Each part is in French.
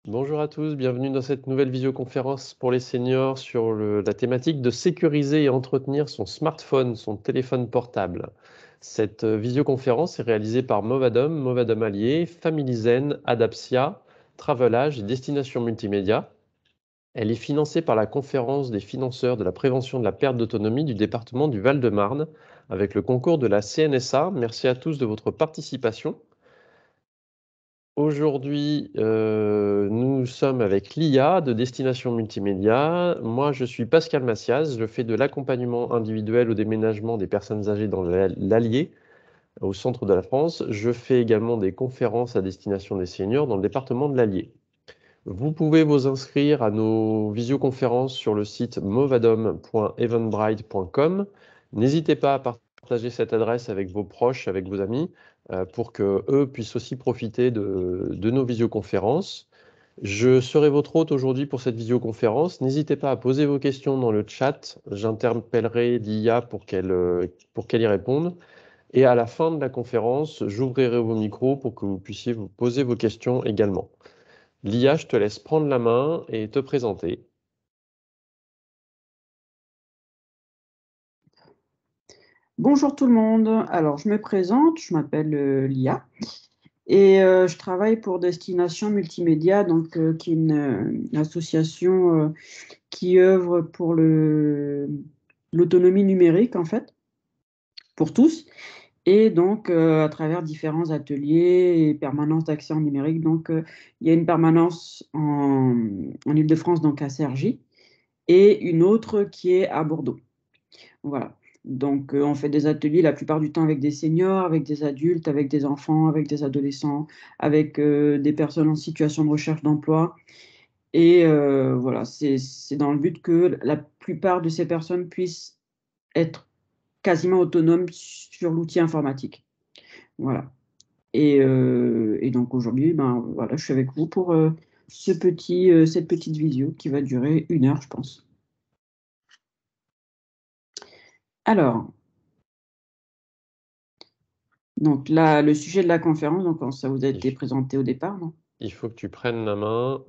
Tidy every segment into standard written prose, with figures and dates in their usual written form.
Bonjour à tous, bienvenue dans cette nouvelle visioconférence pour les seniors sur la thématique de sécuriser et entretenir son smartphone, son téléphone portable. Cette visioconférence est réalisée par Movadom, Movadom Allié, Familizen, Adapsia, Travelage et Destination Multimédia. Elle est financée par la conférence des financeurs de la prévention de la perte d'autonomie du département du Val-de-Marne avec le concours de la CNSA. Merci à tous de votre participation. Aujourd'hui, nous sommes avec l'IA de Destination Multimédia. Moi, je suis Pascal Massias. Je fais de l'accompagnement individuel au déménagement des personnes âgées dans l'Allier, au centre de la France. Je fais également des conférences à destination des seniors dans le département de l'Allier. Vous pouvez vous inscrire à nos visioconférences sur le site movadom.eventbrite.com. N'hésitez pas à partager cette adresse avec vos proches, avec vos amis, pour qu'eux puissent aussi profiter de nos visioconférences. Je serai votre hôte aujourd'hui pour cette visioconférence. N'hésitez pas à poser vos questions dans le chat. J'interpellerai l'IA pour qu'elle y réponde. Et à la fin de la conférence, j'ouvrirai vos micros pour que vous puissiez vous poser vos questions également. L'IA, je te laisse prendre la main et te présenter. Bonjour tout le monde. Alors, je me présente, je m'appelle Lia et je travaille pour Destination Multimédia, donc, qui est une association qui œuvre pour l'autonomie numérique, en fait, pour tous. Et donc, à travers différents ateliers et permanences d'accès en numérique. Donc, il y a une permanence en Île-de-France, donc à Cergy, et une autre qui est à Bordeaux. Voilà. Donc, on fait des ateliers la plupart du temps avec des seniors, avec des adultes, avec des enfants, avec des adolescents, avec des personnes en situation de recherche d'emploi. Et voilà, c'est dans le but que la plupart de ces personnes puissent être quasiment autonomes sur l'outil informatique. Voilà. Et donc aujourd'hui, ben, voilà, je suis avec vous pour cette petite visio qui va durer 1 heure, je pense. Alors, donc là, le sujet de la conférence, donc ça vous a été présenté au départ, non? Il faut que tu prennes la main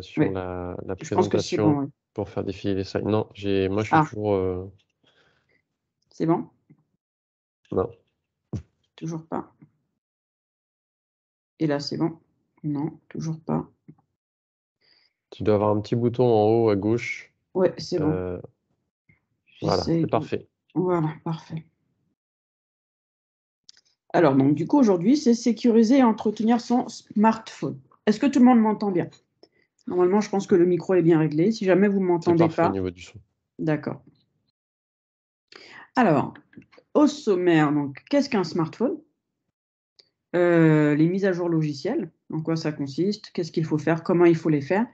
sur Oui, la je pense que c'est bon, présentation oui. pour faire défiler les slides. Non, moi je suis Ah, toujours... c'est bon? Non. Toujours pas. Et là, c'est bon? Non, toujours pas. Tu dois avoir un petit bouton en haut à gauche. Ouais, c'est bon. Voilà, J'essaye c'est de... parfait. Voilà, parfait. Alors, donc, du coup, aujourd'hui, c'est sécuriser et entretenir son smartphone. Est-ce que tout le monde m'entend bien? Normalement, je pense que le micro est bien réglé. Si jamais vous ne C'est m'entendez parfait au pas, niveau du son. d'accord. Alors, au sommaire, donc, qu'est-ce qu'un smartphone? Les mises à jour logicielles, en quoi ça consiste, qu'est-ce qu'il faut faire, comment il faut les faire,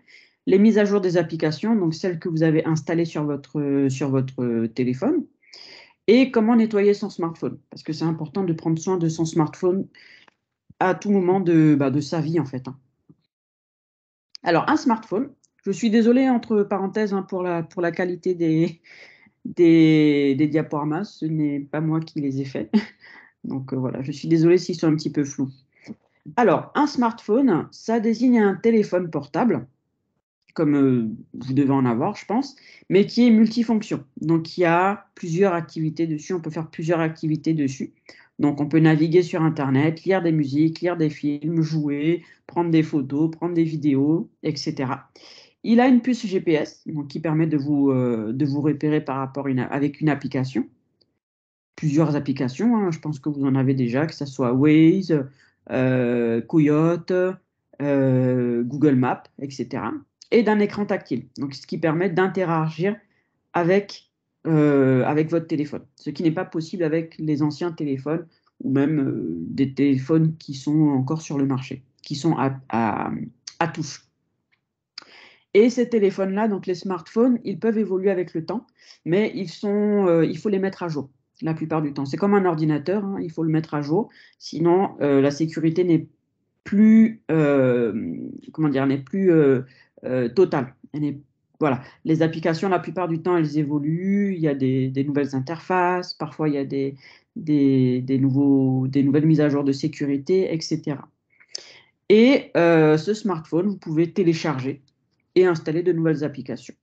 les mises à jour des applications, donc celles que vous avez installées sur votre téléphone, et comment nettoyer son smartphone, parce que c'est important de prendre soin de son smartphone à tout moment de sa vie, en fait, hein. Alors, un smartphone, je suis désolée, entre parenthèses, hein, pour la qualité des diaporamas, ce n'est pas moi qui les ai faits. Donc voilà, je suis désolée s'ils sont un petit peu flous. Alors, un smartphone, ça désigne un téléphone portable, comme vous devez en avoir, je pense, mais qui est multifonction. Donc, il y a plusieurs activités dessus, on peut faire plusieurs activités dessus. Donc, on peut naviguer sur Internet, lire des musiques, lire des films, jouer, prendre des photos, prendre des vidéos, etc. Il a une puce GPS, donc, qui permet de vous repérer par rapport avec une application. Plusieurs applications, hein, je pense que vous en avez déjà, que ce soit Waze, Coyote, Google Maps, etc. Et d'un écran tactile, donc ce qui permet d'interagir avec votre téléphone, ce qui n'est pas possible avec les anciens téléphones ou même des téléphones qui sont encore sur le marché, qui sont à touche. Et ces téléphones-là, donc les smartphones, ils peuvent évoluer avec le temps, mais il faut les mettre à jour la plupart du temps. C'est comme un ordinateur, hein, il faut le mettre à jour, sinon la sécurité n'est plus, n'est plus totale. Voilà. Les applications, la plupart du temps, elles évoluent, il y a des nouvelles interfaces, parfois il y a des nouvelles mises à jour de sécurité, etc. Et ce smartphone, vous pouvez télécharger et installer de nouvelles applications.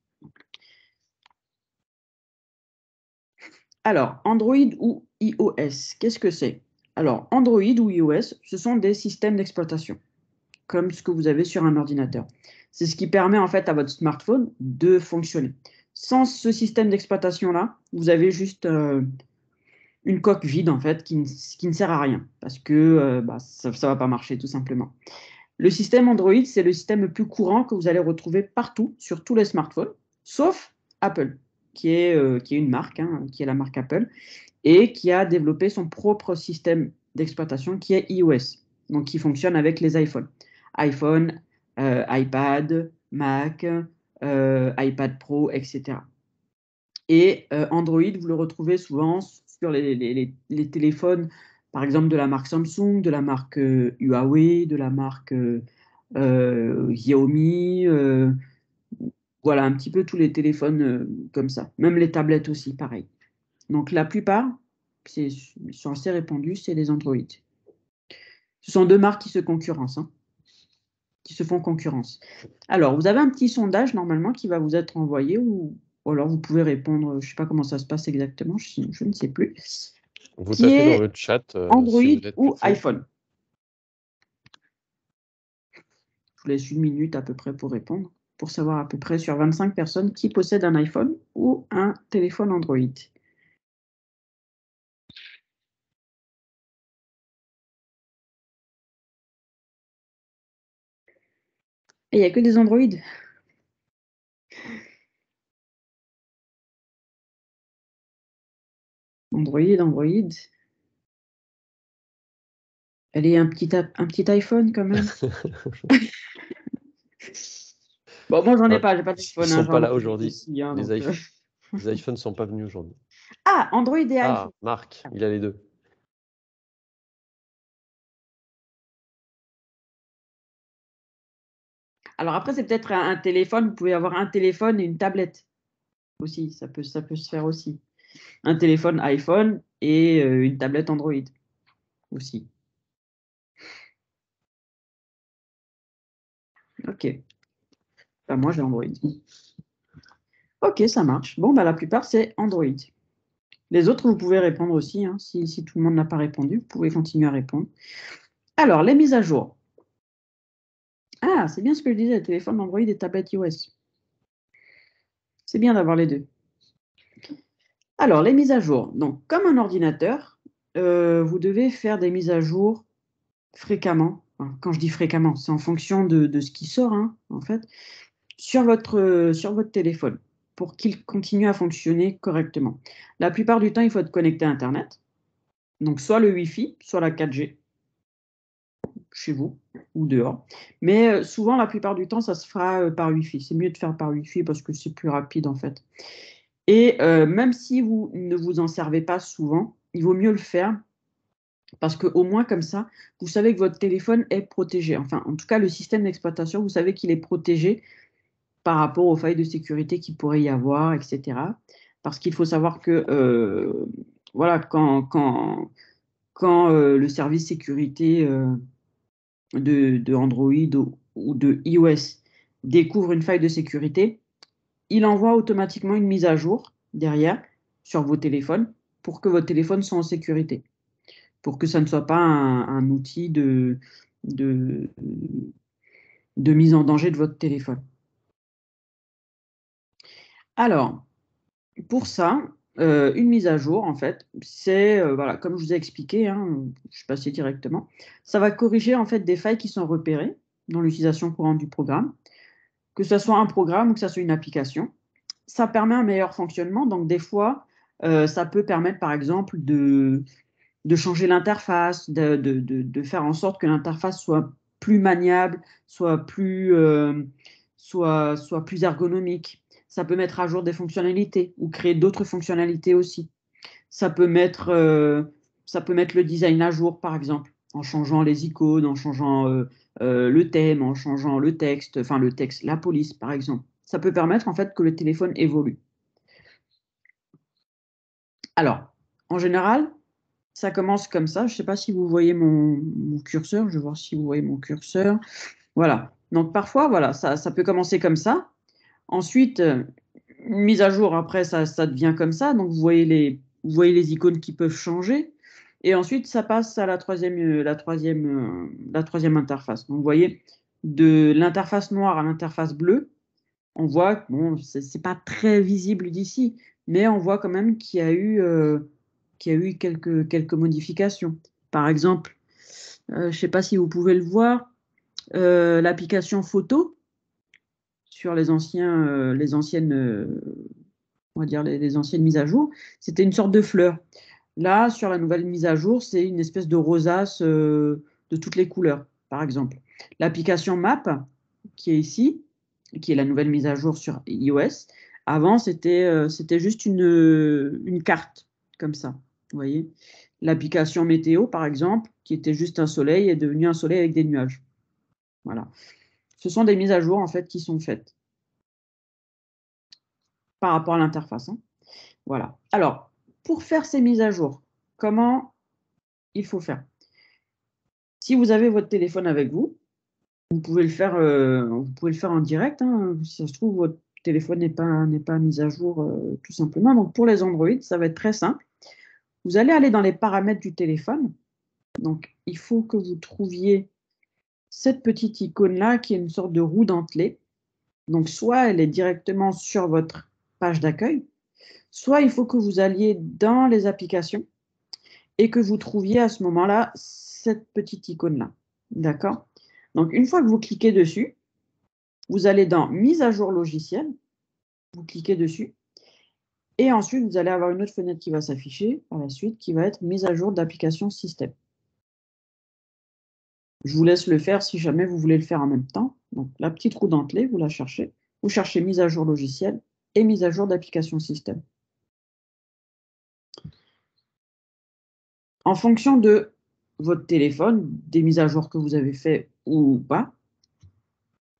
Alors, Android ou iOS, qu'est-ce que c'est? Alors, Android ou iOS, ce sont des systèmes d'exploitation, comme ce que vous avez sur un ordinateur. C'est ce qui permet en fait à votre smartphone de fonctionner. Sans ce système d'exploitation-là, vous avez juste une coque vide en fait qui ne sert à rien parce que ça ne va pas marcher tout simplement. Le système Android, c'est le système le plus courant que vous allez retrouver partout sur tous les smartphones, sauf Apple, qui est une marque, qui est la marque Apple, et qui a développé son propre système d'exploitation qui est iOS, donc qui fonctionne avec les iPhones. iPhone, iPad, Mac, iPad Pro, etc. Et Android, vous le retrouvez souvent sur les téléphones, par exemple de la marque Samsung, de la marque Huawei, de la marque Xiaomi, voilà, un petit peu tous les téléphones comme ça. Même les tablettes aussi, pareil. Donc la plupart, sont assez répandus, c'est les Android. Ce sont deux marques qui se concurrencent, qui se font concurrence. Alors, vous avez un petit sondage normalement qui va vous être envoyé ou alors vous pouvez répondre, je ne sais pas comment ça se passe exactement, je ne sais plus. Vous Qui tapez dans est le chat Android si vous êtes ou pressé. iPhone? Je vous laisse une minute à peu près pour répondre, pour savoir à peu près sur 25 personnes qui possèdent un iPhone ou un téléphone Android. Et il n'y a que des Android. Android. Elle est un petit iPhone quand même. Bon, moi, j'en ai pas, j'ai pas Ils d'iPhone, sont pas j'en là ai aujourd'hui. aussi. Les Donc, iPhones sont pas venus aujourd'hui. Ah, Android et Ah, iPhone. Marc, il a les deux. Alors après, c'est peut-être un téléphone. Vous pouvez avoir un téléphone et une tablette aussi. Ça peut se faire aussi. Un téléphone iPhone et une tablette Android aussi. Ok. Enfin, moi, j'ai Android. Ok, ça marche. Bon, bah, la plupart, c'est Android. Les autres, vous pouvez répondre aussi. Si tout le monde n'a pas répondu, vous pouvez continuer à répondre. Alors, les mises à jour. Ah, c'est bien ce que je disais, téléphone Android et tablette iOS. C'est bien d'avoir les deux. Alors, les mises à jour. Donc, comme un ordinateur, vous devez faire des mises à jour fréquemment. Enfin, quand je dis fréquemment, c'est en fonction de ce qui sort, en fait, sur votre téléphone pour qu'il continue à fonctionner correctement. La plupart du temps, il faut être connecté à Internet. Donc, soit le Wi-Fi, soit la 4G chez vous ou dehors. Mais souvent, la plupart du temps, ça se fera par Wi-Fi. C'est mieux de faire par Wi-Fi parce que c'est plus rapide, en fait. Et même si vous ne vous en servez pas souvent, il vaut mieux le faire parce qu'au moins comme ça, vous savez que votre téléphone est protégé. Enfin, en tout cas, le système d'exploitation, vous savez qu'il est protégé par rapport aux failles de sécurité qu'il pourrait y avoir, etc. Parce qu'il faut savoir que voilà, quand le service sécurité de Android ou de iOS découvre une faille de sécurité, il envoie automatiquement une mise à jour derrière sur vos téléphones pour que votre téléphone soit en sécurité, pour que ça ne soit pas un outil de, de mise en danger de votre téléphone. Alors, pour ça, une mise à jour, en fait, c'est, voilà, comme je vous ai expliqué, je suis passé directement, ça va corriger en fait des failles qui sont repérées dans l'utilisation courante du programme, que ce soit un programme ou que ce soit une application. Ça permet un meilleur fonctionnement, donc des fois, ça peut permettre par exemple de changer l'interface, de faire en sorte que l'interface soit plus maniable, soit plus ergonomique. Ça peut mettre à jour des fonctionnalités ou créer d'autres fonctionnalités aussi. Ça peut mettre, le design à jour, par exemple, en changeant les icônes, en changeant le thème, en changeant le texte, la police, par exemple. Ça peut permettre en fait que le téléphone évolue. Alors, en général, Ça commence comme ça. Je ne sais pas si vous voyez mon curseur. Je vais voir si vous voyez mon curseur. Voilà. Donc, parfois, voilà, ça peut commencer comme ça. Ensuite, une mise à jour, après, ça devient comme ça. Donc, vous voyez les icônes qui peuvent changer. Et ensuite, ça passe à la troisième interface. Donc, vous voyez, de l'interface noire à l'interface bleue, on voit, bon, ce n'est pas très visible d'ici, mais on voit quand même qu'il y a eu quelques modifications. Par exemple, je ne sais pas si vous pouvez le voir, l'application photo sur les anciennes, on va dire les anciennes mises à jour, c'était une sorte de fleur. Là, sur la nouvelle mise à jour, c'est une espèce de rosace de toutes les couleurs, par exemple. L'application Map, qui est ici, qui est la nouvelle mise à jour sur iOS, avant, c'était juste une carte, comme ça, vous voyez. L'application Météo, par exemple, qui était juste un soleil, est devenue un soleil avec des nuages. Voilà. Ce sont des mises à jour, en fait, qui sont faites par rapport à l'interface. Hein. Voilà. Alors, pour faire ces mises à jour, comment il faut faire? Si vous avez votre téléphone avec vous, vous pouvez le faire en direct. Hein. Si ça se trouve, votre téléphone n'est pas mis à jour tout simplement. Donc, pour les Android, ça va être très simple. Vous allez aller dans les paramètres du téléphone. Donc, il faut que vous trouviez cette petite icône-là qui est une sorte de roue dentelée. Donc, soit elle est directement sur votre page d'accueil, soit il faut que vous alliez dans les applications et que vous trouviez à ce moment-là cette petite icône-là. D'accord? Donc, une fois que vous cliquez dessus, vous allez dans Mise à jour logiciel, vous cliquez dessus, et ensuite, vous allez avoir une autre fenêtre qui va s'afficher par la suite, qui va être Mise à jour d'application système. Je vous laisse le faire si jamais vous voulez le faire en même temps. Donc, la petite roue dentelée, vous la cherchez. Vous cherchez Mise à jour logiciel et Mise à jour d'application système. En fonction de votre téléphone, des mises à jour que vous avez fait ou pas,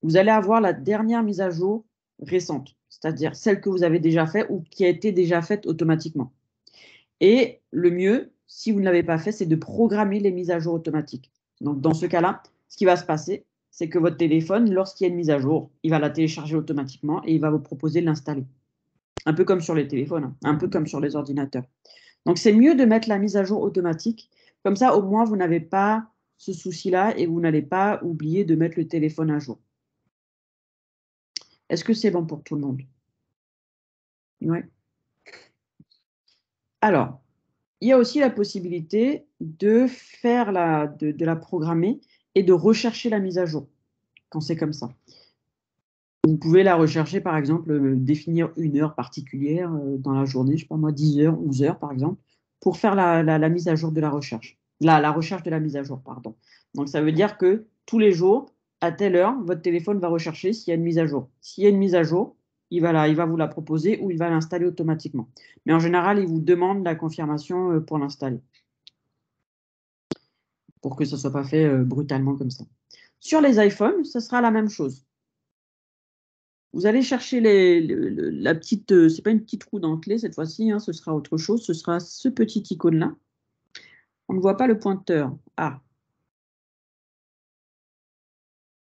vous allez avoir la dernière mise à jour récente, c'est-à-dire celle que vous avez déjà faite ou qui a été déjà faite automatiquement. Et le mieux, si vous ne l'avez pas fait, c'est de programmer les mises à jour automatiques. Donc, dans ce cas-là, ce qui va se passer, c'est que votre téléphone, lorsqu'il y a une mise à jour, il va la télécharger automatiquement et il va vous proposer de l'installer. Un peu comme sur les téléphones, hein, un peu comme sur les ordinateurs. Donc, c'est mieux de mettre la mise à jour automatique. Comme ça, au moins, vous n'avez pas ce souci-là et vous n'allez pas oublier de mettre le téléphone à jour. Est-ce que c'est bon pour tout le monde? Oui. Alors, il y a aussi la possibilité de faire de la programmer et de rechercher la mise à jour quand c'est comme ça. Vous pouvez la rechercher, par exemple, définir une heure particulière dans la journée, je ne sais pas moi, 10 heures, 11 heures par exemple, pour faire la mise à jour de la recherche. La recherche de la mise à jour, pardon. Donc, ça veut dire que tous les jours, à telle heure, votre téléphone va rechercher s'il y a une mise à jour. S'il y a une mise à jour, il va vous la proposer ou il va l'installer automatiquement. Mais en général, il vous demande la confirmation pour l'installer, pour que ça ne soit pas fait brutalement comme ça. Sur les iPhones, ce sera la même chose. Vous allez chercher la petite, c'est pas une petite roue dentelée cette fois-ci, hein, ce sera autre chose, ce sera ce petit icône-là. On ne voit pas le pointeur. Ah,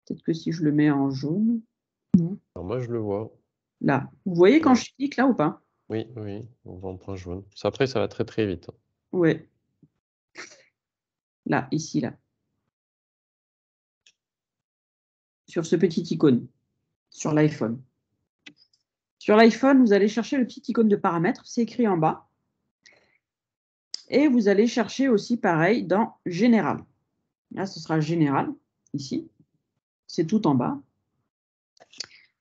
peut-être que si je le mets en jaune. Non. Alors moi, je le vois. Là, vous voyez quand Ouais. je clique là ou pas? Oui, oui, on voit en point jaune. Après, ça va très très vite. Ouais. Là, ici, là. Sur ce petit icône, sur l'iPhone. Sur l'iPhone, vous allez chercher le petit icône de paramètres, c'est écrit en bas. Et vous allez chercher aussi, pareil, dans Général. Là, ce sera Général, ici. C'est tout en bas.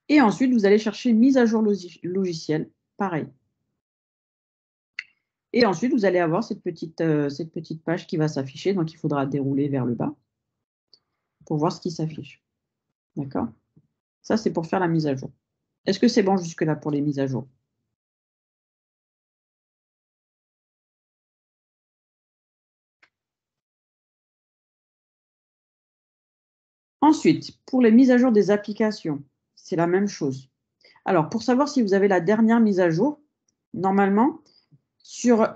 Et ensuite, vous allez chercher Mise à jour logiciel, pareil. Et ensuite, vous allez avoir cette petite page qui va s'afficher. Donc, il faudra dérouler vers le bas pour voir ce qui s'affiche. D'accord? Ça, c'est pour faire la mise à jour. Est-ce que c'est bon jusque-là pour les mises à jour? Ensuite, pour les mises à jour des applications, c'est la même chose. Alors, pour savoir si vous avez la dernière mise à jour, normalement, sur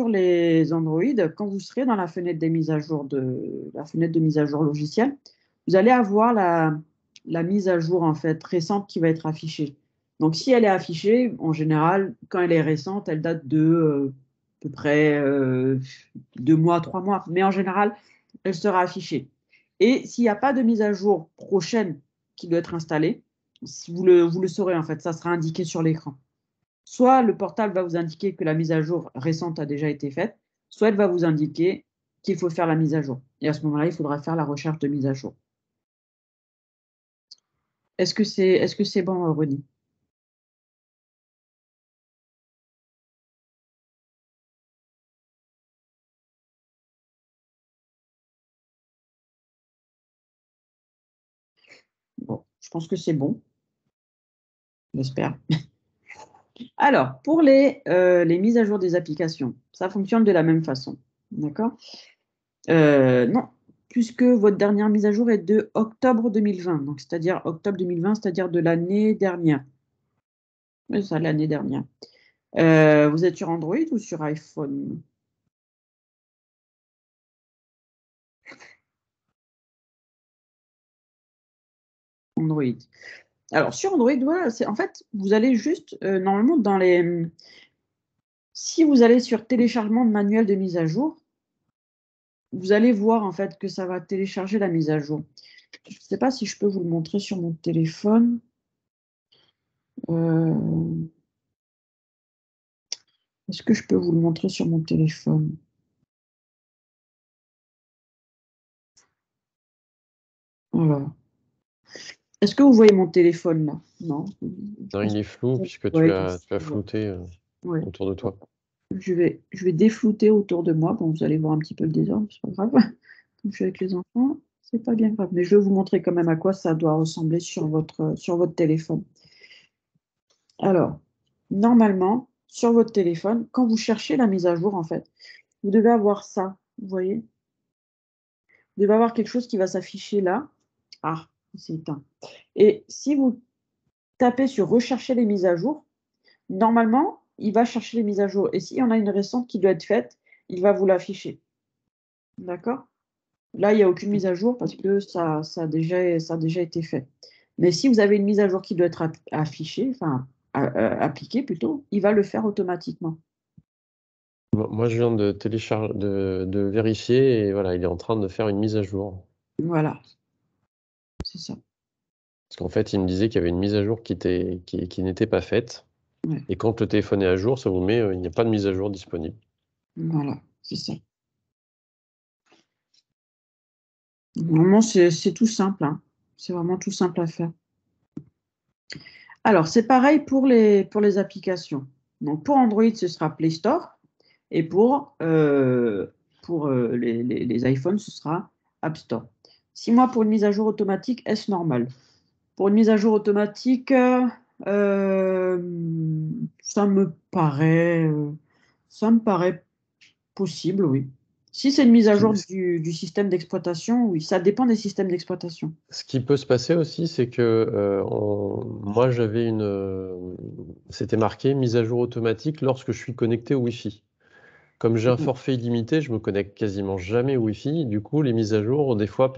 les Android, quand vous serez dans la fenêtre des mises à jour de mise à jour logicielle, vous allez avoir la mise à jour en fait récente qui va être affichée. Donc, si elle est affichée, en général, quand elle est récente, elle date de à peu près 2 mois, 3 mois. Mais en général, elle sera affichée. Et s'il n'y a pas de mise à jour prochaine qui doit être installée, vous le saurez en fait, ça sera indiqué sur l'écran. Soit le portable va vous indiquer que la mise à jour récente a déjà été faite, soit elle va vous indiquer qu'il faut faire la mise à jour. Et à ce moment-là, il faudra faire la recherche de mise à jour. Est-ce que c'est bon, René? Bon, je pense que c'est bon, j'espère. Alors, pour les mises à jour des applications, ça fonctionne de la même façon. D'accord? Non, puisque votre dernière mise à jour est de octobre 2020, donc c'est-à-dire octobre 2020, c'est-à-dire de l'année dernière. Oui, ça, l'année dernière. Vous êtes sur Android ou sur iPhone? Android. Alors, sur Android, voilà, en fait, vous allez juste, normalement, si vous allez sur téléchargement de manuel de mise à jour, vous allez voir en fait que ça va télécharger la mise à jour. Je ne sais pas si je peux vous le montrer sur mon téléphone. Est-ce que je peux vous le montrer sur mon téléphone? Alors, est-ce que vous voyez mon téléphone là? Non. Non, il est flou puisque Ouais, tu as flouté ouais. autour de toi. Je vais déflouter autour de moi. Bon, vous allez voir un petit peu le désordre, c'est pas grave. Comme je suis avec les enfants, c'est pas bien grave. Mais je vais vous montrer quand même à quoi ça doit ressembler sur votre téléphone. Alors, normalement, sur votre téléphone, quand vous cherchez la mise à jour, en fait, vous devez avoir ça, vous voyez? Vous devez avoir quelque chose qui va s'afficher là. Ah, c'est éteint. Et si vous tapez sur rechercher les mises à jour, normalement, il va chercher les mises à jour. Et s'il y en a une récente qui doit être faite, il va vous l'afficher. D'accord? Là, il n'y a aucune mise à jour parce que ça a déjà été fait. Mais si vous avez une mise à jour qui doit être affichée, enfin appliquée plutôt, il va le faire automatiquement. Moi, je viens de télécharger, de vérifier et voilà, il est en train de faire une mise à jour. Voilà, c'est ça. Parce qu'en fait, il me disait qu'il y avait une mise à jour qui n'était pas faite. Ouais. Et quand le téléphone est à jour, ça vous met il n'y a pas de mise à jour disponible. Voilà, c'est ça. Normalement, c'est tout simple, hein. C'est vraiment tout simple à faire. Alors, c'est pareil pour les applications. Donc, pour Android, ce sera Play Store. Et pour les iPhones, ce sera App Store. 6 mois pour une mise à jour automatique, est-ce normal? Pour une mise à jour automatique, ça me paraît possible, oui. Si c'est une mise à jour du système d'exploitation, oui, ça dépend des systèmes d'exploitation. Ce qui peut se passer aussi, c'est que moi, c'était marqué mise à jour automatique lorsque je suis connecté au Wi-Fi. Comme j'ai un forfait illimité, je me connecte quasiment jamais au Wi-Fi. Du coup, les mises à jour, des fois,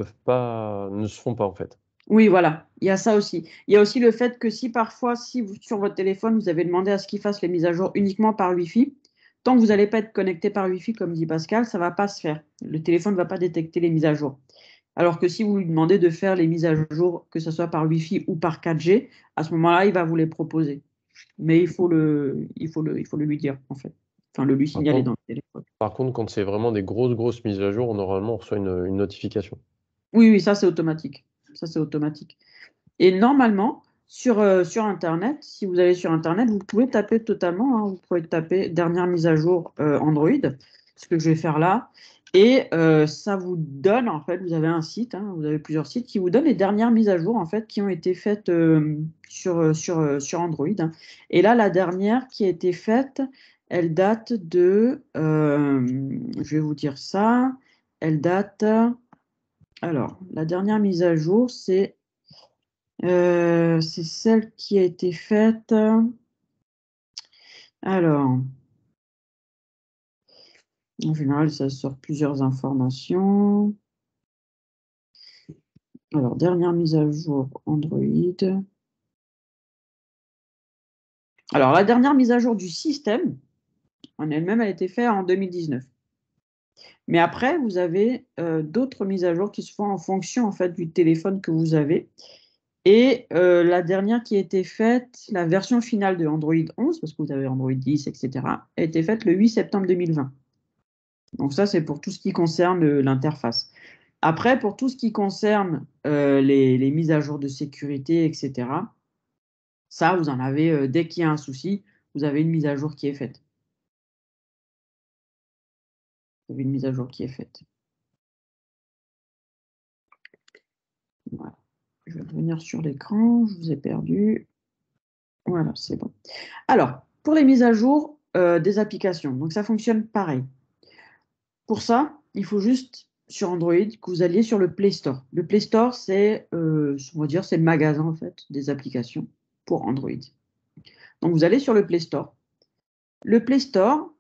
ne se font pas en fait. Oui, voilà, il y a ça aussi. Il y a aussi le fait que si parfois, sur votre téléphone, vous avez demandé à ce qu'il fasse les mises à jour uniquement par Wi-Fi, tant que vous n'allez pas être connecté par Wi-Fi, comme dit Pascal, ça ne va pas se faire. Le téléphone ne va pas détecter les mises à jour. Alors que si vous lui demandez de faire les mises à jour, que ce soit par Wi-Fi ou par 4G, à ce moment-là, il va vous les proposer. Mais il faut le lui dire, en fait. Enfin, le lui Par signaler contre, dans le téléphone. quand c'est vraiment des grosses mises à jour, normalement, on reçoit une notification. Oui, oui, ça c'est automatique. Ça c'est automatique. Et normalement, sur Internet, si vous allez sur Internet, vous pouvez taper totalement, hein, vous pouvez taper dernière mise à jour Android, ce que je vais faire là. Et ça vous donne, en fait, vous avez un site, hein, vous avez plusieurs sites qui vous donnent les dernières mises à jour, en fait, qui ont été faites sur Android, hein. Et là, la dernière qui a été faite, elle date je vais vous dire ça, elle date, alors, la dernière mise à jour, c'est celle qui a été faite. Alors, En général, ça sort plusieurs informations. Alors, dernière mise à jour Android. Alors, la dernière mise à jour du système, en elle-même, elle a été faite en 2019. Mais après, vous avez d'autres mises à jour qui se font en fonction en fait, du téléphone que vous avez. Et la dernière qui a été faite, la version finale de Android 11, parce que vous avez Android 10, etc., a été faite le 8 septembre 2020. Donc ça, c'est pour tout ce qui concerne l'interface. Après, pour tout ce qui concerne les mises à jour de sécurité, etc., ça, vous en avez, dès qu'il y a un souci, vous avez une mise à jour qui est faite. Vous avez une mise à jour qui est faite. Voilà. Je vais revenir sur l'écran, je vous ai perdu. Voilà, c'est bon. Alors, pour les mises à jour des applications, donc ça fonctionne pareil. Pour ça, il faut juste sur Android que vous alliez sur le Play Store. Le Play Store, c'est, on va dire, c'est le magasin en fait des applications pour Android. Donc vous allez sur le Play Store. Le Play Store,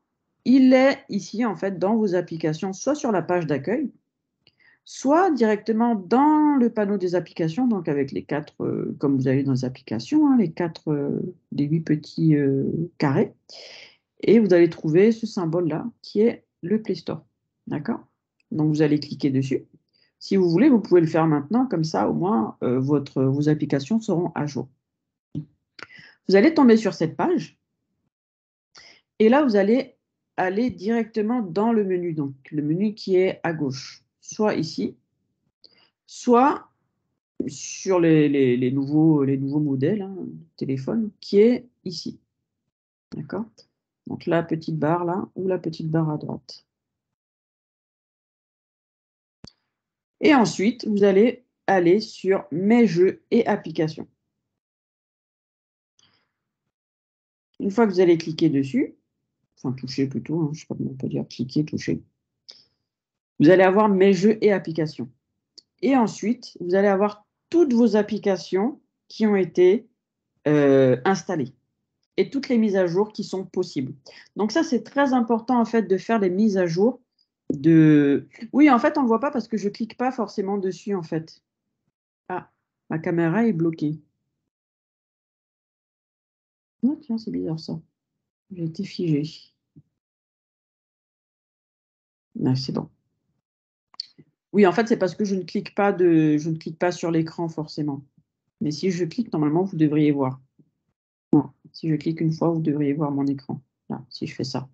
il est ici en fait dans vos applications, soit sur la page d'accueil, soit directement dans le panneau des applications, donc avec les quatre, comme vous avez dans les applications, hein, les quatre, les 8 petits carrés. Et vous allez trouver ce symbole-là qui est le Play Store. D'accord? Donc vous allez cliquer dessus. Si vous voulez, vous pouvez le faire maintenant, comme ça au moins vos applications seront à jour. Vous allez tomber sur cette page et là vous allez aller directement dans le menu, donc le menu qui est à gauche, soit ici, soit sur les nouveaux modèles hein, de téléphone qui est ici. D'accord? Donc la petite barre là ou la petite barre à droite. Et ensuite, vous allez aller sur Mes jeux et applications. Une fois que vous allez cliquer dessus, enfin toucher plutôt, hein, je ne sais pas comment on peut dire cliquer, toucher, vous allez avoir Mes jeux et applications. Et ensuite, vous allez avoir toutes vos applications qui ont été installées et toutes les mises à jour qui sont possibles. Donc ça, c'est très important en fait de faire les mises à jour de... Oui, en fait, on ne le voit pas parce que je ne clique pas forcément dessus en fait. Ah, ma caméra est bloquée. Ah, tiens, c'est bizarre ça. J'ai été figée. Ah, c'est bon. Oui, en fait, c'est parce que je ne clique pas sur l'écran forcément. Mais si je clique, normalement, vous devriez voir. Non, si je clique une fois, vous devriez voir mon écran. Là, si je fais ça.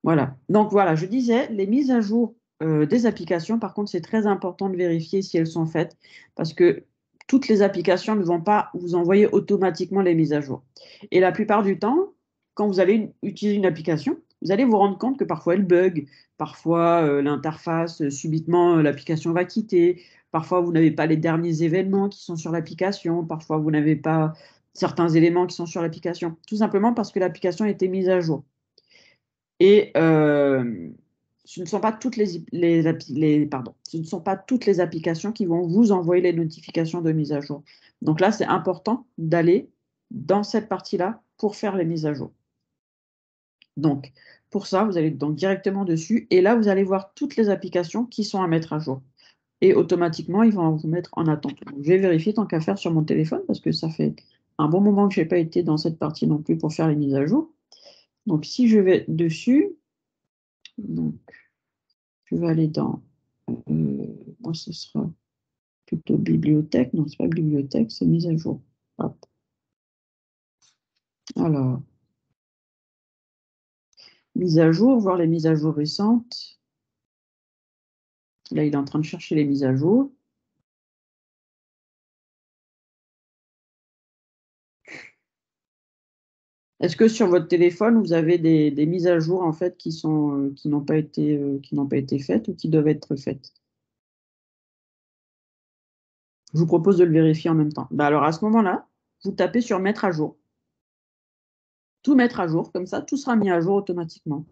Voilà. Donc voilà, je disais, les mises à jour des applications, par contre, c'est très important de vérifier si elles sont faites parce que toutes les applications ne vont pas vous envoyer automatiquement les mises à jour. Et la plupart du temps, quand vous allez utiliser une application, vous allez vous rendre compte que parfois elle bug, parfois l'interface, subitement l'application va quitter, parfois vous n'avez pas les derniers événements qui sont sur l'application, parfois vous n'avez pas certains éléments qui sont sur l'application, tout simplement parce que l'application a été mise à jour. Et ce ne sont pas toutes ce ne sont pas toutes les applications qui vont vous envoyer les notifications de mise à jour. Donc là, c'est important d'aller dans cette partie-là pour faire les mises à jour. Donc, pour ça, vous allez donc directement dessus et là, vous allez voir toutes les applications qui sont à mettre à jour. Et automatiquement, ils vont vous mettre en attente. Donc, je vais vérifier tant qu'à faire sur mon téléphone parce que ça fait un bon moment que je n'ai pas été dans cette partie non plus pour faire les mises à jour. Donc, si je vais dessus, donc, je vais aller dans, moi ce sera plutôt bibliothèque, non c'est pas bibliothèque, c'est mise à jour. Hop. Alors, mise à jour, voir les mises à jour récentes. Là, il est en train de chercher les mises à jour. Est-ce que sur votre téléphone, vous avez des mises à jour en fait qui n'ont pas été faites ou qui doivent être faites? Je vous propose de le vérifier en même temps. Bah alors à ce moment-là, vous tapez sur mettre à jour. Tout mettre à jour, comme ça, tout sera mis à jour automatiquement.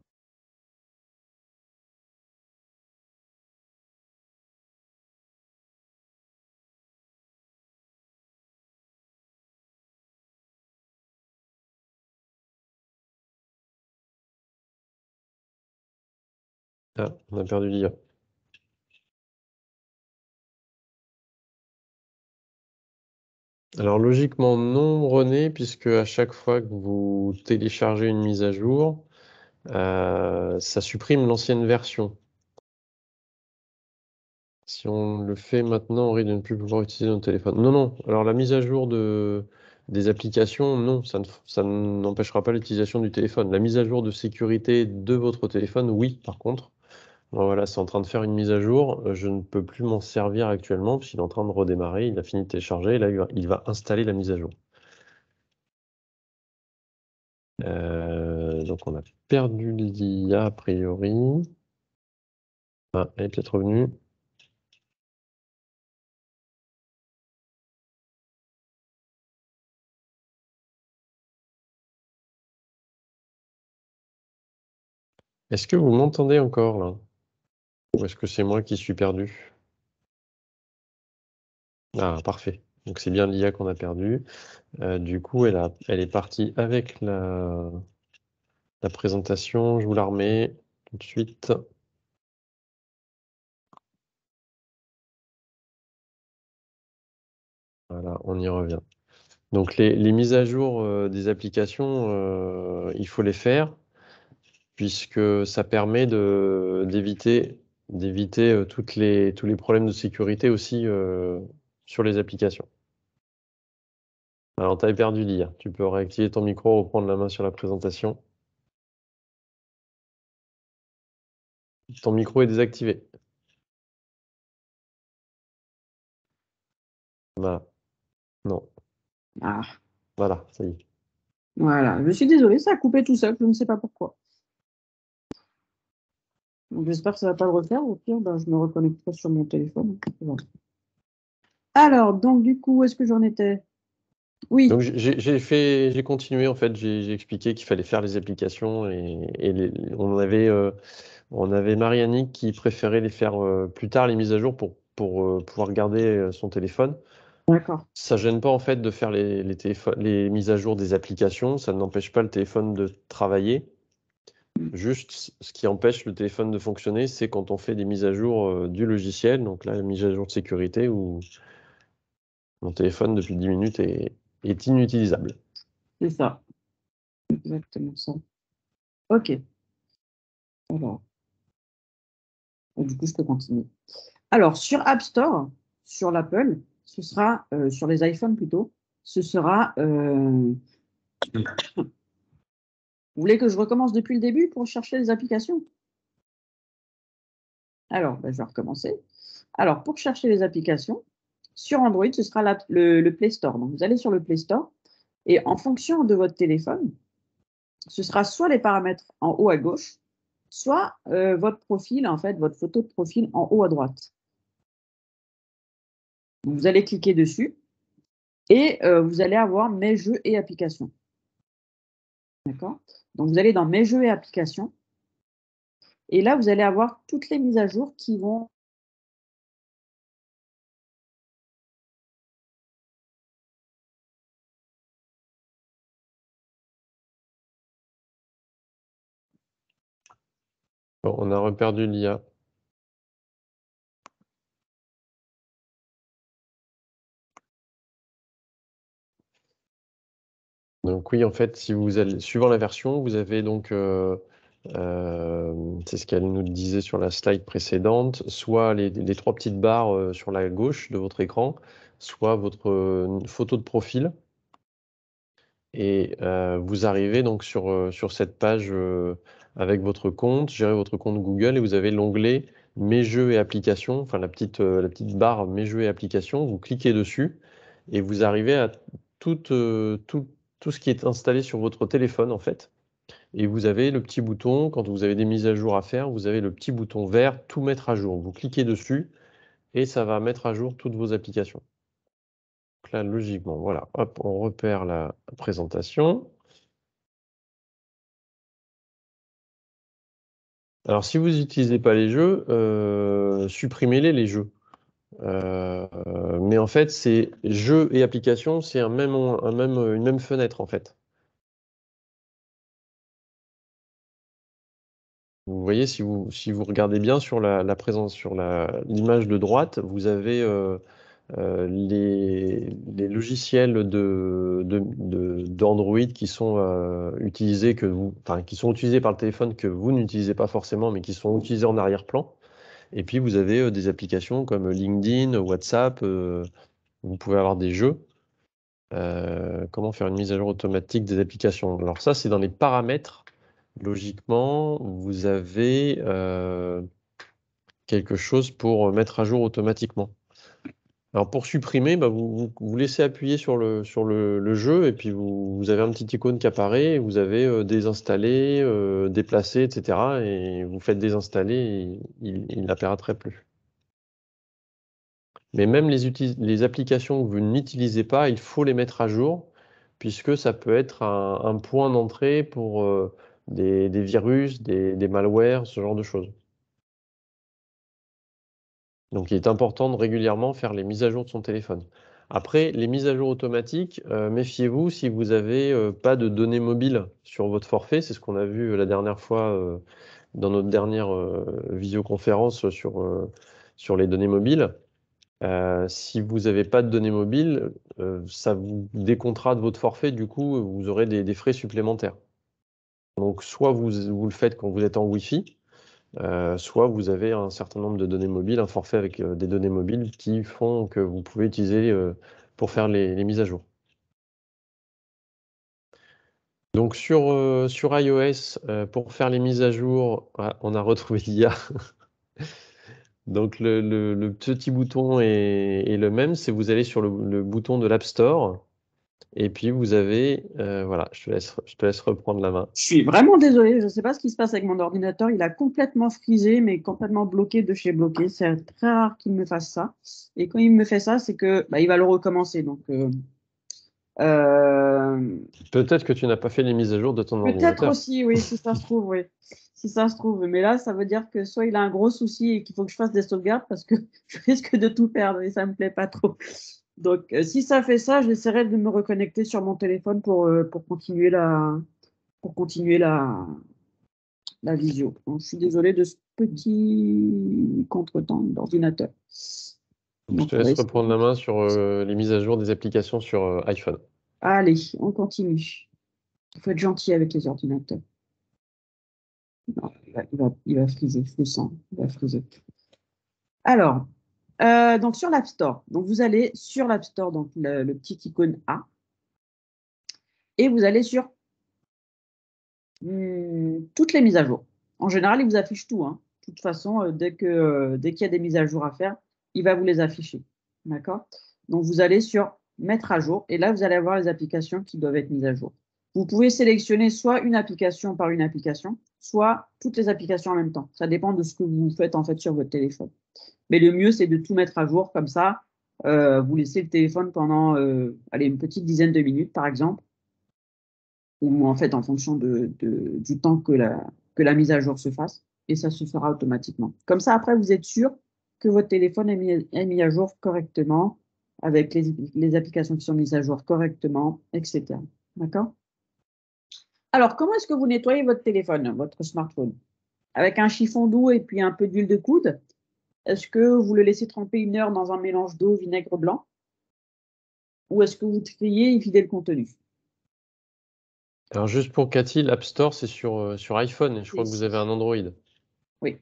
Ah, on a perdu l'IA. Alors logiquement non, René, puisque à chaque fois que vous téléchargez une mise à jour, ça supprime l'ancienne version. Si on le fait maintenant, on risque de ne plus pouvoir utiliser notre téléphone. Non, non. Alors la mise à jour des applications, non, ça n'empêchera pas l'utilisation du téléphone. La mise à jour de sécurité de votre téléphone, oui, par contre. Bon, voilà, c'est en train de faire une mise à jour. Je ne peux plus m'en servir actuellement, puisqu'il est en train de redémarrer. Il a fini de télécharger. Et là, il va installer la mise à jour. Donc on a perdu l'IA a priori. Ah, elle est peut-être revenue. Est-ce que vous m'entendez encore là? Ou est-ce que c'est moi qui suis perdu? Ah, parfait. Donc c'est bien l'IA qu'on a perdu. Du coup, elle est partie avec la présentation. Je vous la remets tout de suite. Voilà, on y revient. Donc les mises à jour des applications, il faut les faire puisque ça permet d'éviter tous les problèmes de sécurité aussi sur les applications. Alors, tu avais perdu l'IA. Tu peux réactiver ton micro, reprendre la main sur la présentation. Ton micro est désactivé. Voilà. Non. Ah, Voilà, ça y est. voilà. Je suis désolée, ça a coupé tout seul, je ne sais pas pourquoi. Donc, j'espère que ça ne va pas le refaire. Au pire, ben, je me reconnecterai sur mon téléphone. Voilà. Alors, donc, du coup, où est-ce que j'en étais? Oui, Donc j'ai continué en fait, j'ai expliqué qu'il fallait faire les applications et on avait Marianne qui préférait les faire plus tard les mises à jour pour pouvoir garder son téléphone. d'accord. Ça gêne pas en fait de faire les mises à jour des applications, ça n'empêche pas le téléphone de travailler. Juste, ce qui empêche le téléphone de fonctionner, c'est quand on fait des mises à jour du logiciel. Donc là, la mise à jour de sécurité où mon téléphone depuis 10 minutes est inutilisable. C'est ça. Exactement ça. OK. Alors, du coup, je peux continuer. Alors, sur App Store, sur l'Apple, ce sera, sur les iPhones plutôt, ce sera, vous voulez que je recommence depuis le début pour chercher les applications? Alors, bah, je vais recommencer. Alors, pour chercher les applications, sur Android, ce sera le Play Store. Donc, vous allez sur le Play Store et en fonction de votre téléphone, ce sera soit les paramètres en haut à gauche, soit votre profil, en fait, votre photo de profil en haut à droite. Donc, vous allez cliquer dessus et vous allez avoir Mes jeux et applications. D'accord? Donc, vous allez dans Mes jeux et applications et là, vous allez avoir toutes les mises à jour qui vont. Bon, on a reperdu l'IA. Donc oui, en fait, si vous allez suivant la version, vous avez donc c'est ce qu'elle nous disait sur la slide précédente, soit les trois petites barres sur la gauche de votre écran, soit votre photo de profil. Et vous arrivez donc sur cette page avec votre compte, gérez votre compte Google et vous avez l'onglet Mes jeux et applications, enfin la petite barre Mes jeux et applications. Vous cliquez dessus et vous arrivez à tout ce qui est installé sur votre téléphone en fait. Et vous avez le petit bouton, quand vous avez des mises à jour à faire, vous avez le petit bouton vert Tout mettre à jour. Vous cliquez dessus et ça va mettre à jour toutes vos applications. Donc là, logiquement, voilà, hop, on repère la présentation. Alors, si vous n'utilisez pas les jeux, supprimez-les, les jeux. Mais en fait, c'est jeux et applications, c'est une même fenêtre, en fait. Vous voyez, si vous regardez bien sur la présence, sur l'image de droite, vous avez les logiciels d'Android qui sont utilisés qui sont utilisés par le téléphone que vous n'utilisez pas forcément, mais qui sont utilisés en arrière-plan. Et puis vous avez des applications comme LinkedIn, WhatsApp. Vous pouvez avoir des jeux. Comment faire une mise à jour automatique des applications? Alors ça, c'est dans les paramètres. Logiquement, vous avez quelque chose pour mettre à jour automatiquement. Alors pour supprimer, bah, vous laissez appuyer sur le jeu et puis vous avez un petit icône qui apparaît, et vous avez désinstaller, déplacer, etc. Et vous faites désinstaller et il n'apparaîtrait plus. Mais même les applications que vous n'utilisez pas, il faut les mettre à jour puisque ça peut être un point d'entrée pour des virus, des malwares, ce genre de choses. Donc, il est important de régulièrement faire les mises à jour de son téléphone. Après, les mises à jour automatiques, méfiez-vous si vous n'avez pas de données mobiles sur votre forfait. C'est ce qu'on a vu la dernière fois dans notre dernière visioconférence sur les données mobiles. Si vous n'avez pas de données mobiles, ça vous décomptera de votre forfait. Du coup, vous aurez des frais supplémentaires. Donc, soit vous le faites quand vous êtes en Wi-Fi, soit vous avez un certain nombre de données mobiles, un forfait avec des données mobiles qui font que vous pouvez utiliser pour faire les mises à jour. Donc sur iOS, pour faire les mises à jour, on a retrouvé l'IA. Donc le petit bouton est le même, c'est vous allez sur le bouton de l'App Store et puis vous avez, voilà, je te laisse reprendre la main. Je suis vraiment désolée, je ne sais pas ce qui se passe avec mon ordinateur. Il a complètement frisé, mais complètement bloqué de chez bloqué. C'est très rare qu'il me fasse ça. Et quand il me fait ça, c'est que bah, il va le recommencer. Donc, Peut-être que tu n'as pas fait les mises à jour de ton peut-être ordinateur. aussi, oui, si ça se trouve, oui. Si ça se trouve. Mais là, ça veut dire que soit il a un gros souci et qu'il faut que je fasse des sauvegardes parce que je risque de tout perdre et ça ne me plaît pas trop. Donc, si ça fait ça, j'essaierai de me reconnecter sur mon téléphone pour continuer la visio. Donc, je suis désolée de ce petit contretemps d'ordinateur. Je Donc, te on va laisse essayer. reprendre la main sur les mises à jour des applications sur iPhone. Allez, on continue. Il faut être gentil avec les ordinateurs. Non, il va friser, je le sens. Il va friser. Alors, donc sur l'App Store. Donc, vous allez sur l'App Store, donc le petit icône A, et vous allez sur toutes les mises à jour. En général, il vous affiche tout, hein. De toute façon, dès qu'il y a des mises à jour à faire, il va vous les afficher. D'accord? Donc, vous allez sur mettre à jour et là, vous allez avoir les applications qui doivent être mises à jour. Vous pouvez sélectionner soit une application par une application, soit toutes les applications en même temps. Ça dépend de ce que vous faites en fait sur votre téléphone. Mais le mieux, c'est de tout mettre à jour comme ça. Vous laissez le téléphone pendant allez, une petite dizaine de minutes, par exemple, ou en fait en fonction du temps que la mise à jour se fasse, et ça se fera automatiquement. Comme ça, après, vous êtes sûr que votre téléphone est mis à jour correctement, avec les applications qui sont mises à jour correctement, etc. D'accord? Alors, comment est-ce que vous nettoyez votre téléphone, votre smartphone? Avec un chiffon doux et puis un peu d'huile de coude? Est-ce que vous le laissez tremper 1 heure dans un mélange d'eau, vinaigre blanc? Ou est-ce que vous triez et videz le contenu? Alors juste pour Cathy, l'App Store, c'est sur iPhone et je crois que vous Oui. avez un Android. Oui.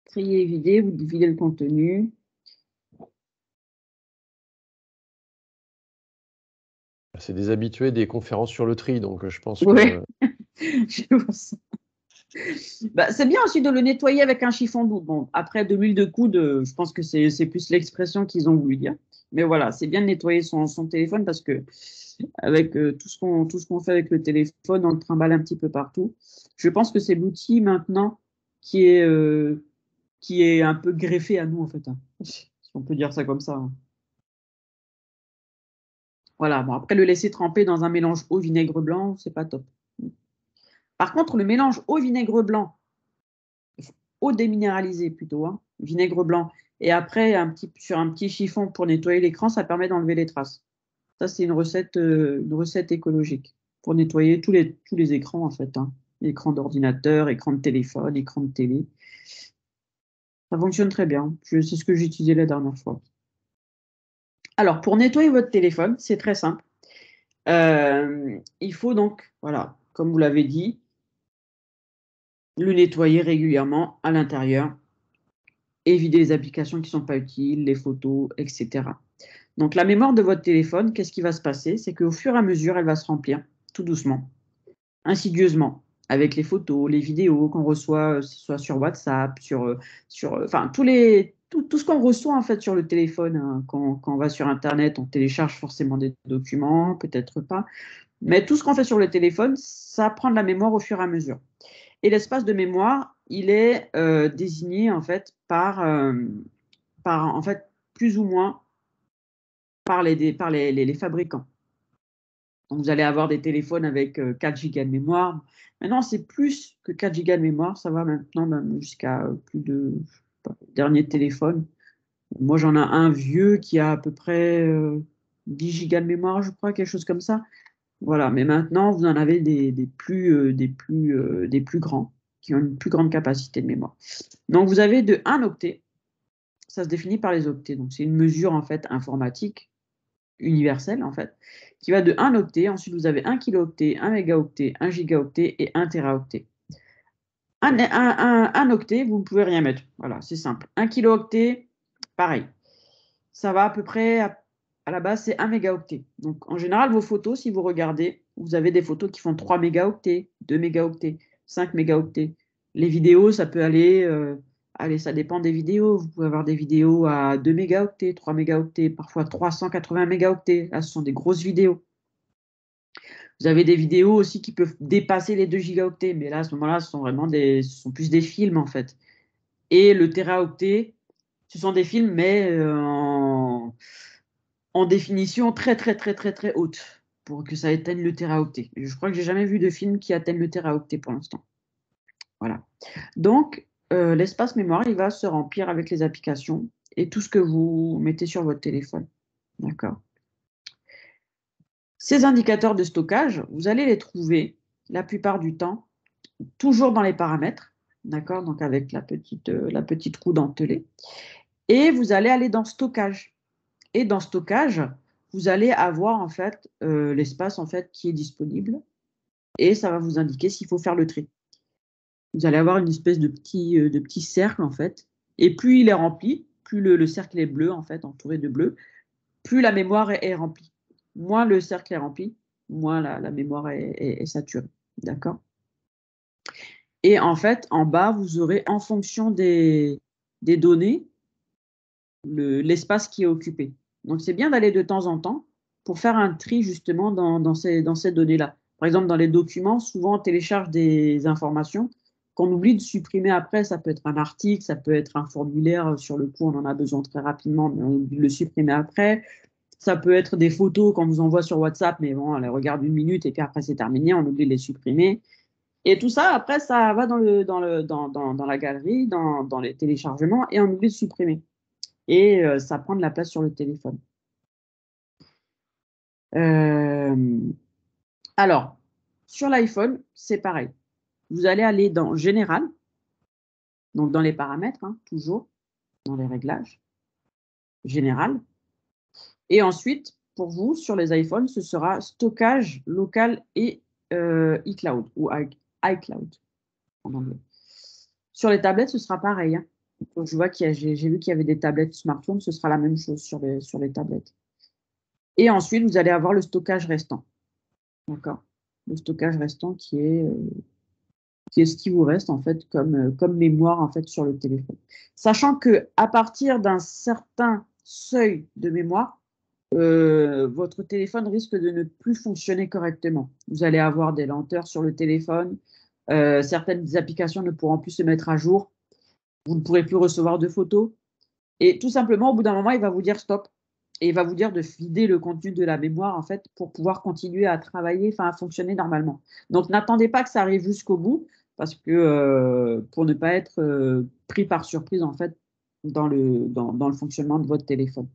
Trier et vider, vous videz le contenu. C'est des habitués des conférences sur le tri, donc je pense Oui, que je vois ça. Bah, c'est bien aussi de le nettoyer avec un chiffon doux. Bon, après, de l'huile de coude, je pense que c'est plus l'expression qu'ils ont voulu dire. Mais voilà, c'est bien de nettoyer son téléphone parce que avec tout ce qu'on fait avec le téléphone, on le trimballe un petit peu partout. Je pense que c'est l'outil maintenant qui est, euh, qui est un peu greffé à nous, en fait, hein. Si on peut dire ça comme ça, hein. Voilà, bon, après, le laisser tremper dans un mélange eau-vinaigre blanc, c'est pas top. Par contre, le mélange au vinaigre blanc, eau déminéralisée plutôt, hein, vinaigre blanc, et après sur un petit chiffon pour nettoyer l'écran, ça permet d'enlever les traces. Ça, c'est une recette écologique pour nettoyer tous les écrans, en fait, hein. Écran d'ordinateur, écran de téléphone, écran de télé. Ça fonctionne très bien. C'est ce que j'ai utilisé la dernière fois. Alors, pour nettoyer votre téléphone, c'est très simple. Il faut donc, voilà, comme vous l'avez dit, le nettoyer régulièrement à l'intérieur et vider les applications qui ne sont pas utiles, les photos, etc. Donc, la mémoire de votre téléphone, qu'est-ce qui va se passer? C'est qu'au fur et à mesure, elle va se remplir tout doucement, insidieusement, avec les photos, les vidéos qu'on reçoit, soit sur WhatsApp, enfin, tout ce qu'on reçoit en fait sur le téléphone, hein. Quand on va sur Internet, on télécharge forcément des documents, peut-être pas. Mais tout ce qu'on fait sur le téléphone, ça prend de la mémoire au fur et à mesure. Et l'espace de mémoire, il est désigné en fait par en fait, plus ou moins par les fabricants. Donc, vous allez avoir des téléphones avec 4 Go de mémoire. Maintenant, c'est plus que 4 Go de mémoire. Ça va maintenant même jusqu'à plus de dernier téléphone. Moi, j'en ai un vieux qui a à peu près 10 Go de mémoire, je crois, quelque chose comme ça. Voilà. Mais maintenant, vous en avez des plus grands qui ont une plus grande capacité de mémoire. Donc, vous avez de 1 octet. Ça se définit par les octets. Donc, c'est une mesure en fait informatique universelle en fait, qui va de 1 octet. Ensuite, vous avez 1 kilooctet, 1 mégaoctet, 1 gigaoctet et 1 téraoctet. Un octet, vous ne pouvez rien mettre. Voilà, c'est simple. 1 kilooctet, pareil. Ça va à peu près, à la base, c'est 1 mégaoctet. Donc, en général, vos photos, si vous regardez, vous avez des photos qui font 3 mégaoctets, 2 mégaoctets, 5 mégaoctets. Les vidéos, ça peut aller, ça dépend des vidéos. Vous pouvez avoir des vidéos à 2 mégaoctets, 3 mégaoctets, parfois 380 mégaoctets. Là, ce sont des grosses vidéos. Vous avez des vidéos aussi qui peuvent dépasser les 2 gigaoctets, mais là, à ce moment-là, ce sont plus des films, en fait. Et le téraoctet, ce sont des films, mais en définition très, très, très, très, très haute pour que ça atteigne le téraoctet. Je crois que j'ai jamais vu de film qui atteigne le téraoctet pour l'instant. Voilà. Donc, l'espace mémoire, il va se remplir avec les applications et tout ce que vous mettez sur votre téléphone. D'accord. Ces indicateurs de stockage, vous allez les trouver la plupart du temps toujours dans les paramètres, d'accord, donc avec la petite roue dentelée. Et vous allez aller dans stockage. Et dans stockage, vous allez avoir en fait l'espace en fait qui est disponible et ça va vous indiquer s'il faut faire le tri. Vous allez avoir une espèce de petit cercle en fait. Et plus il est rempli, plus le cercle est bleu en fait, entouré de bleu, plus la mémoire est remplie. Moins le cercle est rempli, moins la mémoire est saturée. D'accord? Et en fait, en bas, vous aurez en fonction des données, l'espace qui est occupé. Donc, c'est bien d'aller de temps en temps pour faire un tri justement dans ces données-là. Par exemple, dans les documents, souvent on télécharge des informations qu'on oublie de supprimer après. Ça peut être un article, ça peut être un formulaire. Sur le coup, on en a besoin très rapidement, mais on oublie de le supprimer après. Ça peut être des photos qu'on vous envoie sur WhatsApp, mais bon, on les regarde 1 minute et puis après c'est terminé, on oublie de les supprimer. Et tout ça, après, ça va dans la galerie, dans les téléchargements, et on oublie de supprimer. Et ça prend de la place sur le téléphone. Alors, sur l'iPhone, c'est pareil. Vous allez aller dans Général, donc dans les paramètres, hein, toujours, dans les réglages, Général. Et ensuite, pour vous, sur les iPhones, ce sera stockage local et iCloud, ou iCloud en anglais. Sur les tablettes, ce sera pareil, hein. Donc, je vois j'ai vu qu'il y avait des tablettes smartphones, ce sera la même chose sur les tablettes. Et ensuite, vous allez avoir le stockage restant. D'accord? Le stockage restant qui est ce qui vous reste en fait comme mémoire en fait sur le téléphone. Sachant que à partir d'un certain seuil de mémoire, votre téléphone risque de ne plus fonctionner correctement. Vous allez avoir des lenteurs sur le téléphone, certaines applications ne pourront plus se mettre à jour, vous ne pourrez plus recevoir de photos, et tout simplement, au bout d'un moment, il va vous dire stop. et il va vous dire de vider le contenu de la mémoire en fait pour pouvoir continuer à travailler, enfin à fonctionner normalement. Donc n'attendez pas que ça arrive jusqu'au bout parce que pour ne pas être pris par surprise en fait dans le fonctionnement de votre téléphone.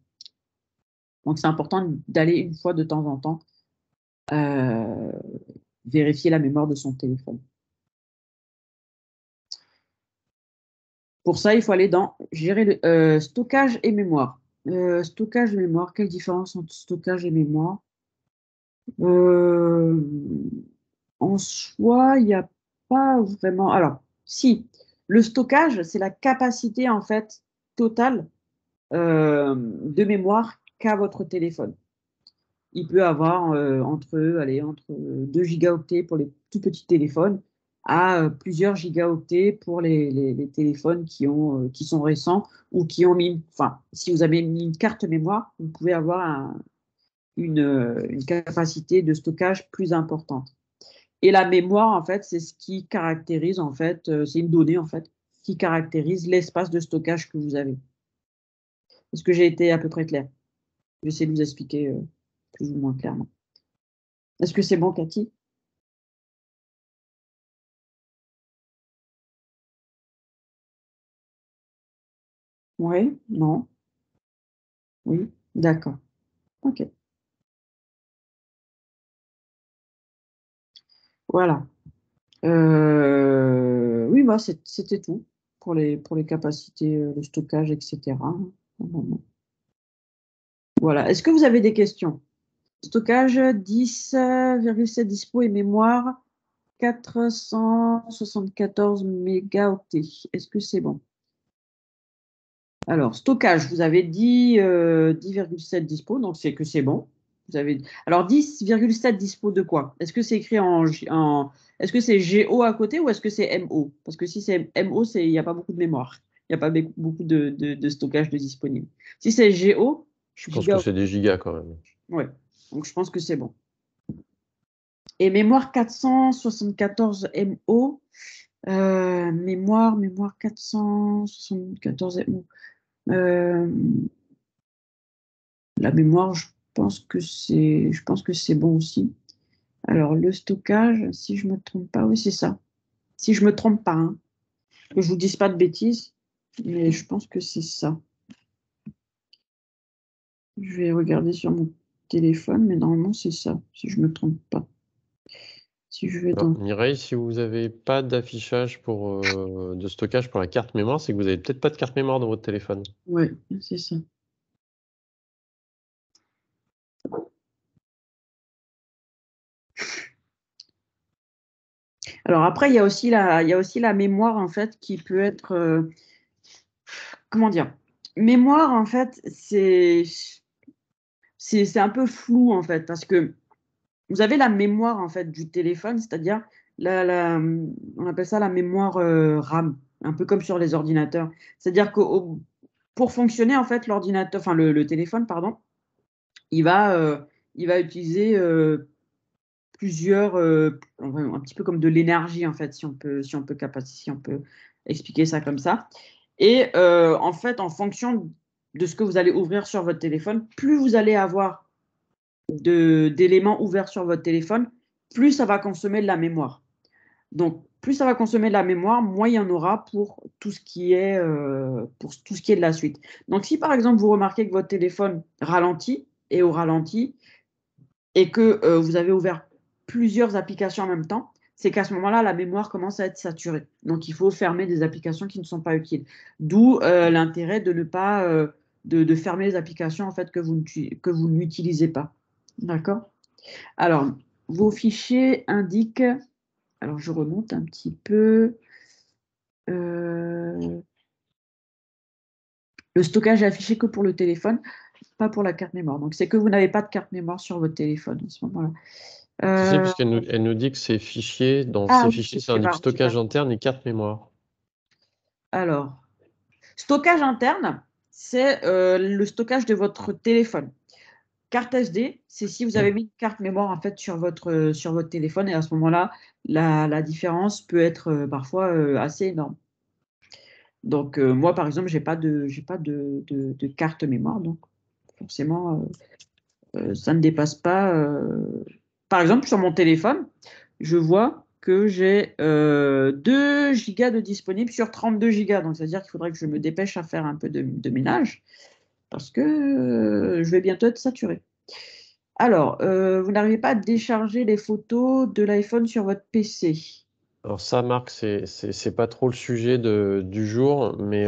Donc c'est important d'aller une fois de temps en temps vérifier la mémoire de son téléphone. Pour ça, il faut aller dans gérer le stockage et mémoire. Stockage et mémoire, quelle différence entre stockage et mémoire? En soi, il n'y a pas vraiment. Alors, si, le stockage, c'est la capacité en fait totale de mémoire qu'a votre téléphone. Il peut avoir entre 2 gigaoctets pour les tout petits téléphones à plusieurs gigaoctets pour les téléphones qui sont récents ou qui ont mis, enfin, si vous avez mis une carte mémoire, vous pouvez avoir une capacité de stockage plus importante. Et la mémoire, en fait, c'est ce qui caractérise, en fait, c'est une donnée, en fait, qui caractérise l'espace de stockage que vous avez. Est-ce que j'ai été à peu près claire? Je vais essayer de vous expliquer plus ou moins clairement. Est-ce que c'est bon, Cathy? Oui? Non? Oui? D'accord. OK. Voilà. Oui, bah, c'était tout pour les capacités de stockage, etc. Voilà. Est-ce que vous avez des questions? Stockage 10,7 dispo et mémoire 474 mégaoctets. Est-ce que c'est bon? Alors, stockage, vous avez dit 10,7 dispo, donc c'est que c'est bon. Vous avez... Alors, 10,7 dispo de quoi? Est-ce que c'est écrit Est-ce que c'est GO à côté ou est-ce que c'est MO? Parce que si c'est MO, il n'y a pas beaucoup de mémoire. Il n'y a pas beaucoup de stockage de disponible. Si c'est GO, Je pense que c'est des gigas quand même. ouais. Donc, je pense que c'est bon. Et mémoire 474 MO. Mémoire 474 MO. La mémoire, je pense que c'est bon aussi. Alors, le stockage, si je ne me trompe pas, oui, c'est ça. Si je ne me trompe pas, hein, que je ne vous dise pas de bêtises, mais je pense que c'est ça. Je vais regarder sur mon téléphone, mais normalement, c'est ça, si je ne me trompe pas. Si je vais dans... Mireille, si vous n'avez pas d'affichage de stockage pour la carte mémoire, c'est que vous n'avez peut-être pas de carte mémoire dans votre téléphone. Oui, c'est ça. Alors après, il y a aussi la mémoire, en fait, qui peut être... comment dire? Mémoire, en fait, c'est un peu flou, en fait, parce que vous avez la mémoire, en fait, du téléphone, c'est-à-dire, on appelle ça la mémoire RAM, un peu comme sur les ordinateurs. C'est-à-dire que pour fonctionner, en fait, l'ordinateur, enfin, le téléphone, pardon, il va utiliser plusieurs, un petit peu comme de l'énergie, en fait, si on peut expliquer ça comme ça. Et en fait, en fonction de ce que vous allez ouvrir sur votre téléphone, plus vous allez avoir d'éléments ouverts sur votre téléphone, plus ça va consommer de la mémoire. Donc, plus ça va consommer de la mémoire, moins il y en aura pour tout ce qui est de la suite. Donc, si par exemple vous remarquez que votre téléphone ralentit et au ralenti et que vous avez ouvert plusieurs applications en même temps, c'est qu'à ce moment-là, la mémoire commence à être saturée. Donc, il faut fermer des applications qui ne sont pas utiles. D'où l'intérêt de ne pas de fermer les applications en fait, que vous n'utilisez pas. D'accord? Alors, vos fichiers indiquent... Alors, je remonte un petit peu. Le stockage est affiché que pour le téléphone, pas pour la carte mémoire. Donc, c'est que vous n'avez pas de carte mémoire sur votre téléphone à ce moment-là. Si, si, puisqu'elle nous dit que ces fichiers, dans ces fichiers, ça indique stockage interne et carte mémoire. Alors, stockage interne, c'est le stockage de votre téléphone. Carte SD, c'est si vous avez mis une carte mémoire en fait sur votre téléphone et à ce moment-là, la différence peut être parfois assez énorme. Donc moi par exemple, j'ai pas de carte mémoire, donc forcément, ça ne dépasse pas. Par exemple, sur mon téléphone, je vois que j'ai 2 gigas de disponibles sur 32 gigas. Donc, c'est-à-dire qu'il faudrait que je me dépêche à faire un peu de ménage parce que je vais bientôt être saturée. Alors, vous n'arrivez pas à décharger les photos de l'iPhone sur votre PC. Alors ça, Marc, c'est pas trop le sujet du jour, mais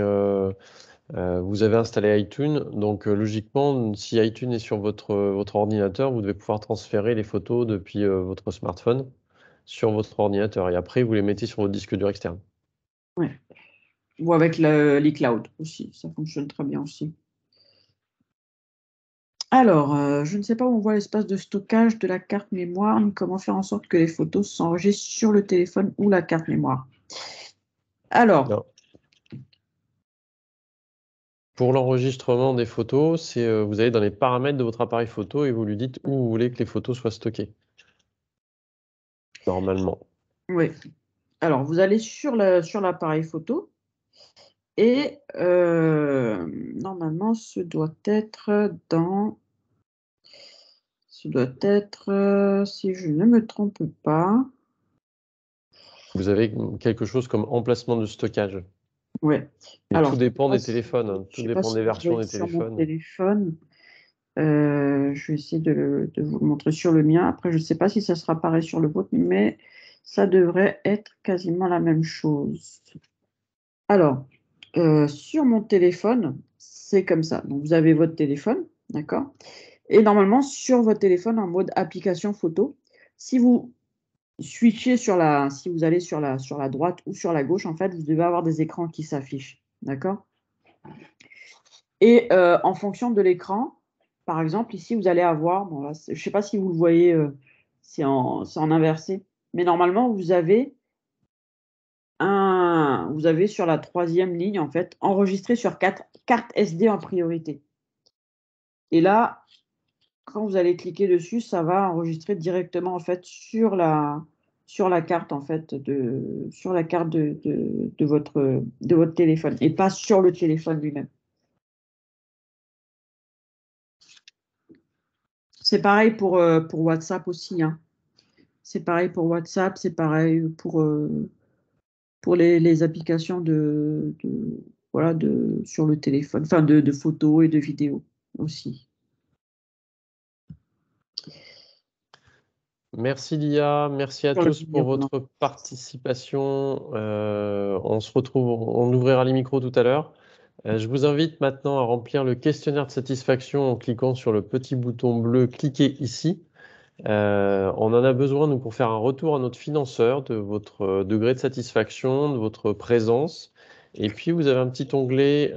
vous avez installé iTunes, donc logiquement, si iTunes est sur votre ordinateur, vous devez pouvoir transférer les photos depuis votre smartphone sur votre ordinateur, et après, vous les mettez sur votre disque dur externe. Ouais. Ou avec l'iCloud aussi, ça fonctionne très bien aussi. Alors, je ne sais pas où on voit l'espace de stockage de la carte mémoire, ni comment faire en sorte que les photos s'enregistrent sur le téléphone ou la carte mémoire. Alors, Non. Pour l'enregistrement des photos, vous allez dans les paramètres de votre appareil photo et vous lui dites où vous voulez que les photos soient stockées. Normalement. oui. Alors, vous allez sur l'appareil photo et normalement, ce doit être, si je ne me trompe pas, Vous avez quelque chose comme emplacement de stockage. ouais. Mais Alors, tout dépend des téléphones, hein. je Tout sais pas dépend si des vous versions voyez des sur mon téléphones. téléphone. Je vais essayer de vous le montrer sur le mien. Après, je ne sais pas si ça sera pareil sur le vôtre, mais ça devrait être quasiment la même chose. Alors, sur mon téléphone, c'est comme ça. Donc, vous avez votre téléphone, d'accord? Et normalement, sur votre téléphone, en mode application photo, si vous switchez si vous allez sur la droite ou sur la gauche, en fait, vous devez avoir des écrans qui s'affichent, d'accord? Et en fonction de l'écran, par exemple, ici, vous allez avoir, bon là, je ne sais pas si vous le voyez, c'est en inversé, mais normalement, vous avez sur la 3e ligne, en fait, enregistré sur carte SD en priorité. Et là, quand vous allez cliquer dessus, ça va enregistrer directement, en fait, sur la carte, en fait, sur la carte de votre téléphone et pas sur le téléphone lui-même. C'est pareil pour WhatsApp aussi, hein. C'est pareil pour WhatsApp, c'est pareil pour les applications voilà, sur le téléphone, enfin de photos et de vidéos aussi. Merci Lia, merci à Sur la tous pour vidéo, pardon. votre participation. On se retrouve, on ouvrira les micros tout à l'heure. Je vous invite maintenant à remplir le questionnaire de satisfaction en cliquant sur le petit bouton bleu Cliquez ici. On en a besoin, nous, pour faire un retour à notre financeur de votre degré de satisfaction, de votre présence. Et puis, vous avez un petit onglet,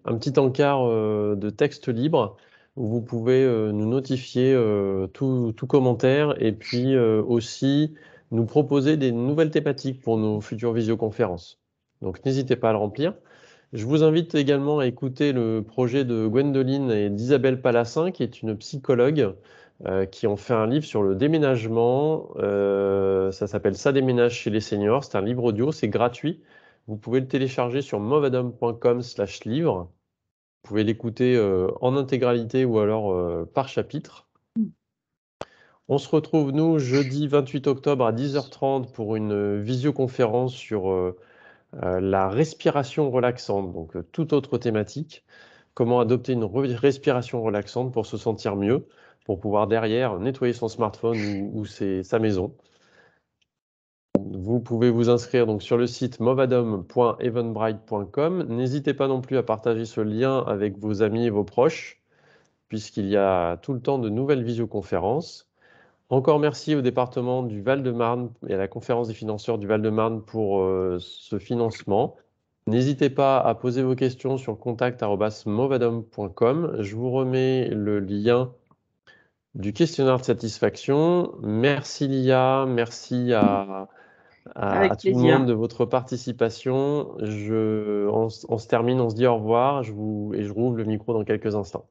un petit encart de texte libre où vous pouvez nous notifier tout commentaire et puis aussi nous proposer des nouvelles thématiques pour nos futures visioconférences. Donc, n'hésitez pas à le remplir. Je vous invite également à écouter le projet de Gwendoline et d'Isabelle Palassin, qui est une psychologue, qui ont fait un livre sur le déménagement. Ça s'appelle Ça déménage chez les seniors. C'est un livre audio, c'est gratuit. Vous pouvez le télécharger sur movadom.com/livre. Vous pouvez l'écouter en intégralité ou alors par chapitre. On se retrouve, nous, jeudi 28 octobre à 10h30 pour une visioconférence sur la respiration relaxante, donc toute autre thématique. Comment adopter une respiration relaxante pour se sentir mieux, pour pouvoir derrière nettoyer son smartphone ou sa maison. Vous pouvez vous inscrire donc sur le site movadom.eventbrite.com. N'hésitez pas non plus à partager ce lien avec vos amis et vos proches, puisqu'il y a tout le temps de nouvelles visioconférences. Encore merci au département du Val-de-Marne et à la conférence des financeurs du Val-de-Marne pour ce financement. N'hésitez pas à poser vos questions sur contact@movadom.com. Je vous remets le lien du questionnaire de satisfaction. Merci Lia, merci à Avec tout le monde plaisir. de votre participation. On se termine, on se dit au revoir et je rouvre le micro dans quelques instants.